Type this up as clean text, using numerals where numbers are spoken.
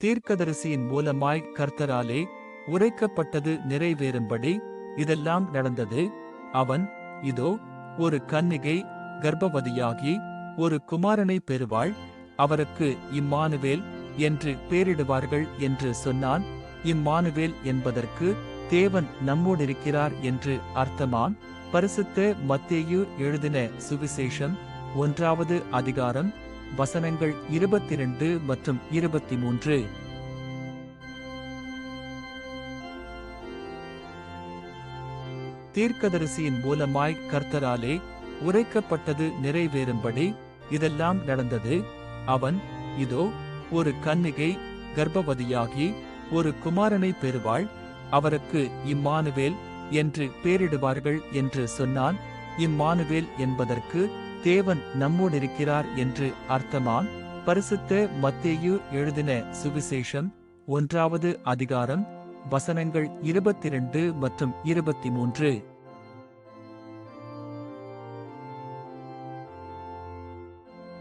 தீர்க்கதரிசியின் மூலமாய் கர்த்தராலே உரைக்கப்பட்டது நிறைவேறும்படி இதெல்லாம் நடந்தது. அவன், இதோ, ஒரு கன்னிகை கர்ப்பவதியாகி ஒரு குமாரனை பெறுவாள், அவருக்கு இம்மானுவேல் என்று பெயரிடுவார்கள் என்று சொன்னான். இம்மானுவேல் என்பதற்கு தேவன் நம்மோடிருக்கிறார் என்று அர்த்தமாம். பரிசுத்த மத்தேயு எழுதின சுவிசேஷம் 1வது அதிகாரம் வசனங்கள் 22 மற்றும் 23. தீர்க்கதரிசியின் மூலமாய் கர்த்தராலே உரைக்கப்பட்டது நிறைவேறும்படி இதெல்லாம் நடந்தது. அவன், இதோ, ஒரு கன்னிகை கர்ப்பவதியாகி ஒரு குமாரனை பெறுவாள், அவருக்கு இம்மானுவேல் என்று பெயரிடுவார்கள் என்று சொன்னான். இம்மானுவேல் என்பதற்கு தேவன் நம்மோடிருக்கிறார் என்று அர்த்தமாம். பரிசுத்த மத்தேயு எழுதின சுவிசேஷம் 1வது அதிகாரம் வசனங்கள் 22 மற்றும் 23.